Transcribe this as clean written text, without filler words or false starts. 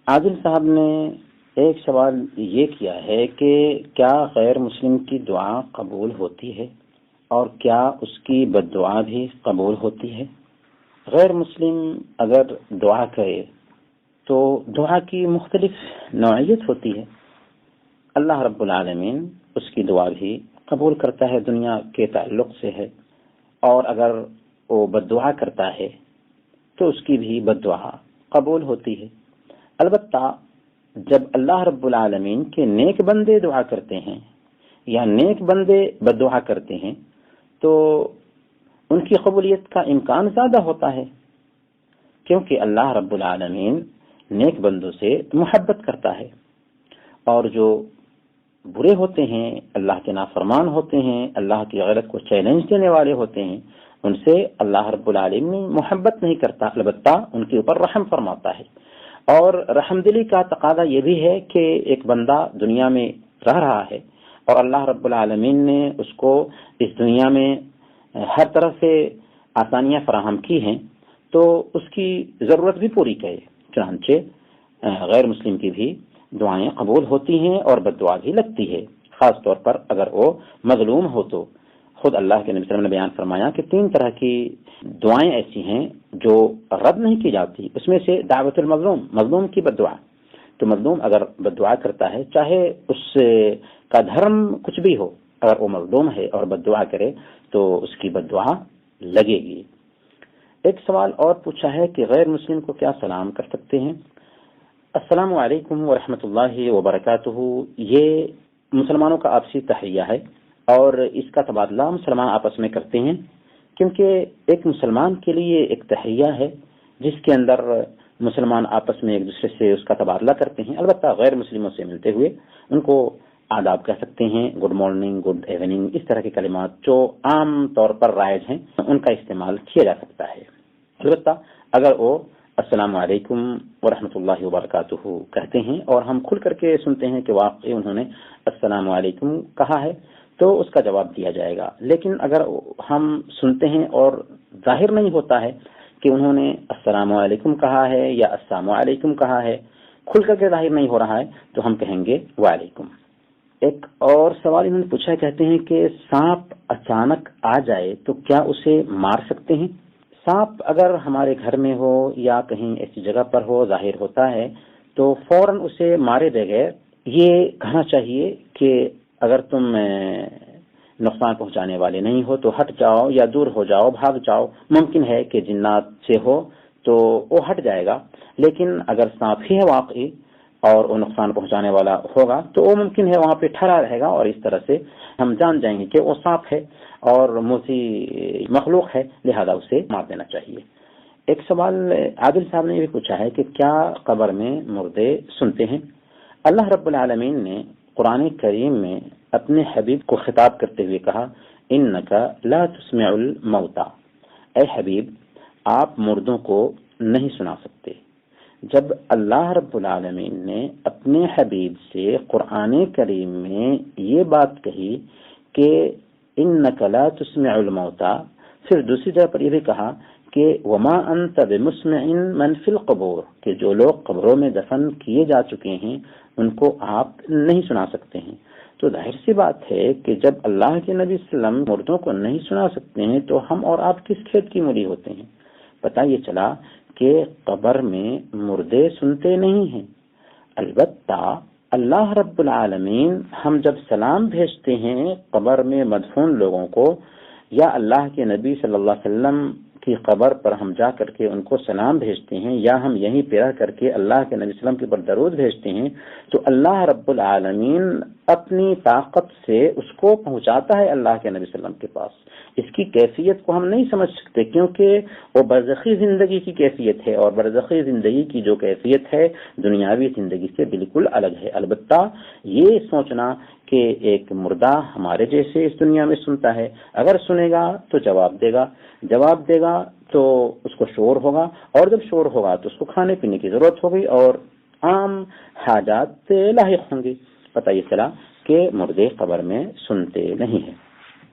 عادل صاحب نے ایک سوال یہ کیا ہے کہ کیا غیر مسلم کی دعا قبول ہوتی ہے اور کیا اس کی بد دعا بھی قبول ہوتی ہے؟ غیر مسلم اگر دعا کرے تو دعا کی مختلف نوعیت ہوتی ہے۔ اللہ رب العالمین اس کی دعا بھی قبول کرتا ہے، دنیا کے تعلق سے ہے، اور اگر وہ بد دعا کرتا ہے تو اس کی بھی بد دعا قبول ہوتی ہے۔ البتہ جب اللہ رب العالمین کے نیک بندے دعا کرتے ہیں یا نیک بندے بد دعا کرتے ہیں تو ان کی قبولیت کا امکان زیادہ ہوتا ہے، کیونکہ اللہ رب العالمین نیک بندوں سے محبت کرتا ہے، اور جو برے ہوتے ہیں، اللہ کے نافرمان ہوتے ہیں، اللہ کی غیرت کو چیلنج دینے والے ہوتے ہیں، ان سے اللہ رب العالمین محبت نہیں کرتا، البتہ ان کے اوپر رحم فرماتا ہے۔ اور رحم دلی کا تقاضا یہ بھی ہے کہ ایک بندہ دنیا میں رہ رہا ہے اور اللہ رب العالمین نے اس کو اس دنیا میں ہر طرح سے آسانیاں فراہم کی ہیں تو اس کی ضرورت بھی پوری کرے۔ چنانچہ غیر مسلم کی بھی دعائیں قبول ہوتی ہیں اور بد دعا بھی لگتی ہے، خاص طور پر اگر وہ مظلوم ہو تو۔ خود اللہ کے نبی صلی اللہ علیہ وسلم نے بیان فرمایا کہ 3 طرح کی دعائیں ایسی ہیں جو رد نہیں کی جاتی، اس میں سے دعوت المظلوم، مظلوم کی بد دعا۔ تو مظلوم اگر بد دعا کرتا ہے، چاہے اس کا دھرم کچھ بھی ہو، اگر وہ مظلوم ہے اور بد دعا کرے تو اس کی بد دعا لگے گی۔ ایک سوال اور پوچھا ہے کہ غیر مسلم کو کیا سلام کر سکتے ہیں؟ السلام علیکم ورحمۃ اللہ وبرکاتہ یہ مسلمانوں کا آپسی تحیہ ہے، اور اس کا تبادلہ مسلمان آپس میں کرتے ہیں، کیونکہ ایک مسلمان کے لیے ایک تحیہ ہے جس کے اندر مسلمان آپس میں ایک دوسرے سے اس کا تبادلہ کرتے ہیں۔ البتہ غیر مسلموں سے ملتے ہوئے ان کو آداب کہہ سکتے ہیں، گڈ مارننگ، گڈ ایوننگ، اس طرح کے کلمات جو عام طور پر رائج ہیں ان کا استعمال کیا جا سکتا ہے۔ البتہ اگر وہ السلام علیکم ورحمۃ اللہ وبرکاتہ کہتے ہیں اور ہم کھل کر کے سنتے ہیں کہ واقعی انہوں نے السلام علیکم کہا ہے تو اس کا جواب دیا جائے گا، لیکن اگر ہم سنتے ہیں اور ظاہر نہیں ہوتا ہے کہ انہوں نے السلام علیکم کہا ہے یا السلام علیکم کہا ہے، کھل کر کے ظاہر نہیں ہو رہا ہے، تو ہم کہیں گے وعلیکم۔ ایک اور سوال انہوں نے پوچھا، کہتے ہیں کہ سانپ اچانک آ جائے تو کیا اسے مار سکتے ہیں؟ سانپ اگر ہمارے گھر میں ہو یا کہیں ایسی جگہ پر ہو، ظاہر ہوتا ہے تو فوراً اسے مارے بغیر یہ کہنا چاہیے کہ اگر تم نقصان پہنچانے والے نہیں ہو تو ہٹ جاؤ یا دور ہو جاؤ، بھاگ جاؤ۔ ممکن ہے کہ جنات سے ہو تو وہ ہٹ جائے گا، لیکن اگر سانپ ہی ہے واقعی اور وہ نقصان پہنچانے والا ہوگا تو وہ ممکن ہے وہاں پہ ٹھہرا رہے گا، اور اس طرح سے ہم جان جائیں گے کہ وہ سانپ ہے اور موذی مخلوق ہے، لہذا اسے مار دینا چاہیے۔ ایک سوال عادل صاحب نے یہ بھی پوچھا ہے کہ کیا قبر میں مردے سنتے ہیں؟ اللہ رب العالمین نے قرآن کریم میں اپنے حبیب کو خطاب کرتے ہوئے کہا، انک لا تسمع الموتى، اے حبیب آپ مردوں کو نہیں سنا سکتے۔ جب اللہ رب العالمین نے اپنے حبیب سے قرآن کریم میں یہ بات کہی کہ انک لا تسمع الموتى، پھر دوسری جگہ پر یہ بھی کہا کہ وما انت بمسمع من فی القبور، کہ جو لوگ قبروں میں دفن کیے جا چکے ہیں ان کو آپ نہیں سنا سکتے ہیں، تو ظاہر سی بات ہے کہ جب اللہ کے نبی صلی اللہ علیہ وسلم مردوں کو نہیں سنا سکتے ہیں تو ہم اور آپ کس کھیت کی مولی ہوتے ہیں؟ پتہ یہ چلا کہ قبر میں مردے سنتے نہیں ہیں، البتہ اللہ رب العالمین ہم جب سلام بھیجتے ہیں قبر میں مدفون لوگوں کو، یا اللہ کے نبی صلی اللہ علیہ وسلم کی قبر پر ہم جا کر کے ان کو سلام بھیجتے ہیں، یا ہم یہیں پہ رہ کر کے اللہ کے نبی صلی اللہ علیہ وسلم کے اوپر درود بھیجتے ہیں، تو اللہ رب العالمین اپنی طاقت سے اس کو پہنچاتا ہے اللہ کے نبی صلی اللہ علیہ وسلم کے پاس۔ اس کی کیفیت کو ہم نہیں سمجھ سکتے کیونکہ وہ برزخی زندگی کی کیفیت ہے، اور برزخی زندگی کی جو کیفیت ہے دنیاوی زندگی سے بالکل الگ ہے۔ البتہ یہ سوچنا کہ ایک مردہ ہمارے جیسے اس دنیا میں سنتا ہے، اگر سنے گا تو جواب دے گا تو اس کو شور ہوگا، اور جب شور ہوگا تو اس کو کھانے پینے کی ضرورت ہوگی اور عام حاجات لاحق ہوں گی۔ پتہ یہ چلا کہ مردے قبر میں سنتے نہیں ہیں۔